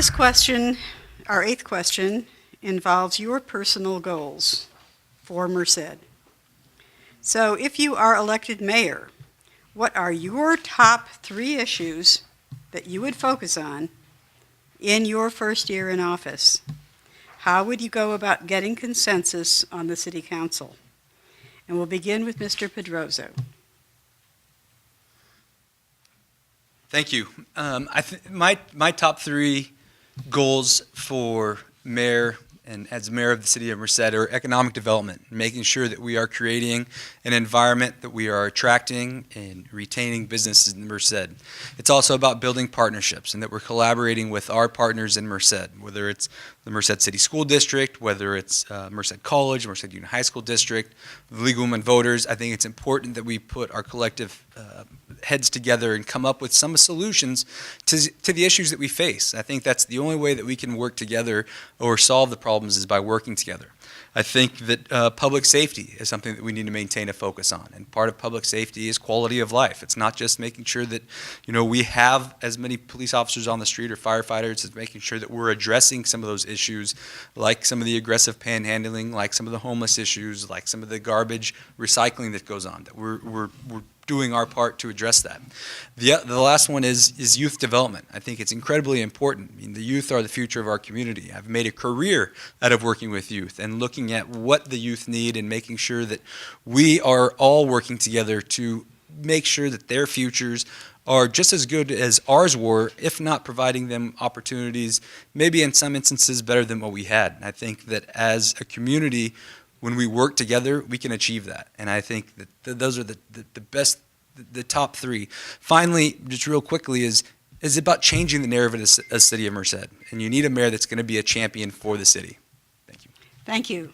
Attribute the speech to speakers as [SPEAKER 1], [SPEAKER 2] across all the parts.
[SPEAKER 1] This question, our eighth question, involves your personal goals for Merced. So if you are elected mayor, what are your top 3 issues that you would focus on in your first year in office? How would you go about getting consensus on the city council? And we'll begin with Mr. Pedroso.
[SPEAKER 2] Thank you. My top 3 goals for mayor and as mayor of the city of Merced are economic development, making sure that we are creating an environment that we are attracting and retaining businesses in Merced. It's also about building partnerships and that we're collaborating with our partners in Merced, whether it's the Merced City School District, whether it's Merced College, Merced Union High School District, the League of Women Voters. I think it's important that we put our collective heads together and come up with some solutions to the issues that we face. I think that's the only way that we can work together or solve the problems is by working together. I think that public safety is something that we need to maintain a focus on, and part of public safety is quality of life. It's not just making sure that we have as many police officers on the street or firefighters. It's making sure that we're addressing some of those issues, like some of the aggressive panhandling, like some of the homeless issues, like some of the garbage recycling that goes on. That we're doing our part to address that. The last one is youth development. I think it's incredibly important. I mean, the youth are the future of our community. I've made a career out of working with youth and looking at what the youth need and making sure that we are all working together to make sure that their futures are just as good as ours were, if not providing them opportunities, maybe in some instances better than what we had. And I think that as a community, when we work together, we can achieve that. And I think that those are the best, the top 3. Finally, just real quickly, is about changing the narrative of the city of Merced. And you need a mayor that's going to be a champion for the city. Thank you.
[SPEAKER 1] Thank you.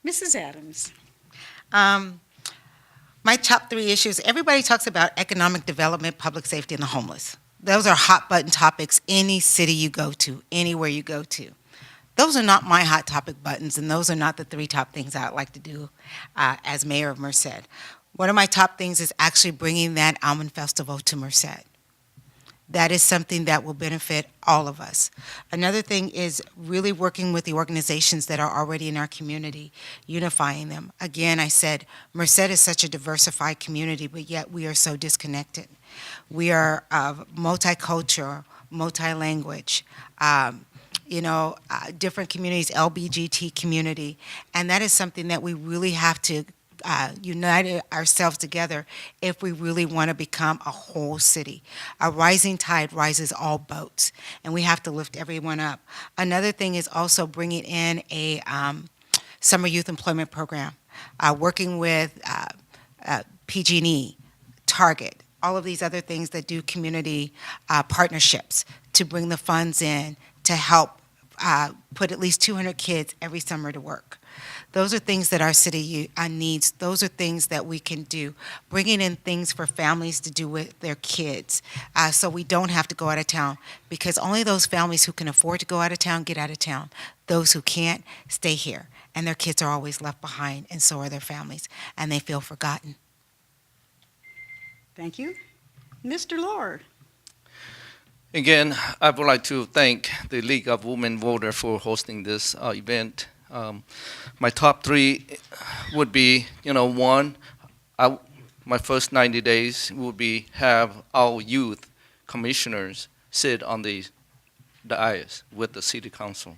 [SPEAKER 1] Mrs. Adams.
[SPEAKER 3] My top 3 issues, everybody talks about economic development, public safety, and the homeless. Those are hot button topics any city you go to, anywhere you go to. Those are not my hot topic buttons, and those are not the 3 top things I'd like to do as mayor of Merced. One of my top things is actually bringing that Almond Festival to Merced. That is something that will benefit all of us. Another thing is really working with the organizations that are already in our community, unifying them. Again, I said Merced is such a diversified community, but yet we are so disconnected. We are multicultural, multi-language, different communities, LBGT community, and that is something that we really have to unite ourselves together if we really want to become a whole city. A rising tide rises all boats, and we have to lift everyone up. Another thing is also bringing in a summer youth employment program, working with PG&E, Target, all of these other things that do community partnerships to bring the funds in to help put at least 200 kids every summer to work. Those are things that our city needs. Those are things that we can do. Bringing in things for families to do with their kids so we don't have to go out of town, because only those families who can afford to go out of town get out of town. Those who can't stay here, and their kids are always left behind, and so are their families, and they feel forgotten.
[SPEAKER 1] Thank you. Mr. Lord.
[SPEAKER 4] Again, I would like to thank the League of Women Voters for hosting this event. My top 3 would be, one, my first 90 days would be have our youth commissioners sit on the dais with the city council.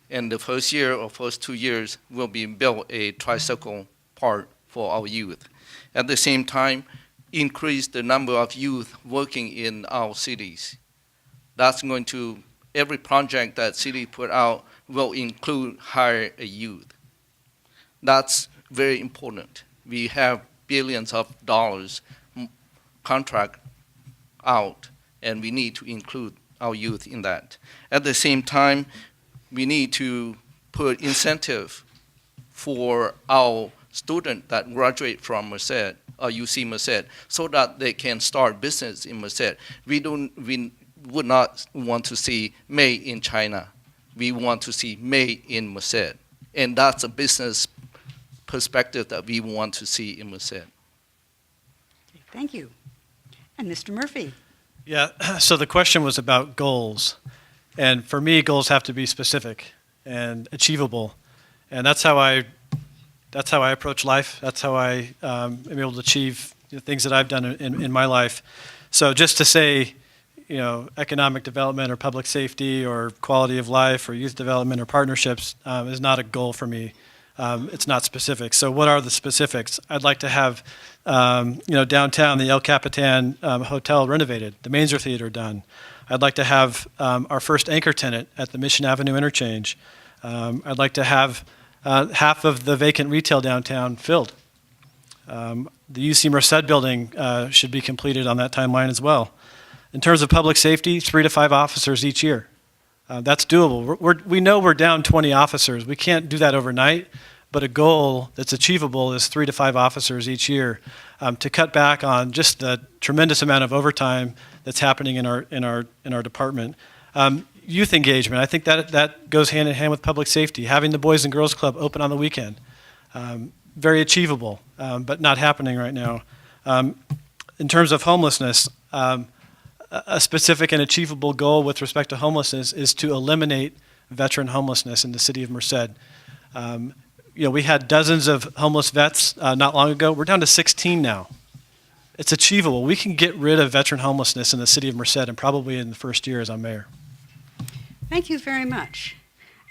[SPEAKER 4] And the first year or first 2 years will be built a tricycle park for our youth. At the same time, increase the number of youth working in our cities. That's going to, every project that city put out will include hire a youth. That's very important. We have billions of dollars contract out, and we need to include our youth in that. At the same time, we need to put incentive for our students that graduate from Merced, or UC Merced, so that they can start business in Merced. We would not want to see made in China. We want to see made in Merced. And that's a business perspective that we want to see in Merced.
[SPEAKER 1] Thank you. And Mr. Murphy.
[SPEAKER 5] Yeah, so the question was about goals. And for me, goals have to be specific and achievable. And that's how I approach life. That's how I am able to achieve the things that I've done in my life. So just to say, economic development or public safety or quality of life or youth development or partnerships is not a goal for me. It's not specific. So what are the specifics? I'd like to have, downtown, the El Capitan Hotel renovated, the Mainzer Theater done. I'd like to have our first anchor tenant at the Mission Avenue interchange. I'd like to have half of the vacant retail downtown filled. The UC Merced building should be completed on that timeline as well. In terms of public safety, 3 to 5 officers each year. That's doable. We know we're down 20 officers. We can't do that overnight, but a goal that's achievable is 3 to 5 officers each year to cut back on just the tremendous amount of overtime that's happening in our department. Youth engagement, I think that goes hand in hand with public safety. Having the Boys and Girls Club open on the weekend, very achievable, but not happening right now. In terms of homelessness, a specific and achievable goal with respect to homelessness is to eliminate veteran homelessness in the city of Merced. We had dozens of homeless vets not long ago. We're down to 16 now. It's achievable. We can get rid of veteran homelessness in the city of Merced, and probably in the first year as I'm mayor.
[SPEAKER 1] Thank you very much.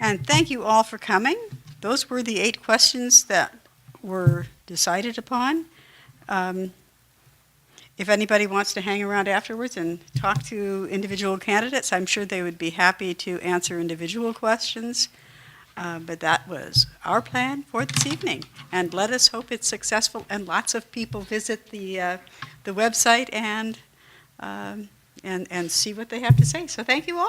[SPEAKER 1] And thank you all for coming. Those were the 8 questions that were decided upon. If anybody wants to hang around afterwards and talk to individual candidates, I'm sure they would be happy to answer individual questions. But that was our plan for this evening. And let us hope it's successful and lots of people visit the website and see what they have to say. So thank you all.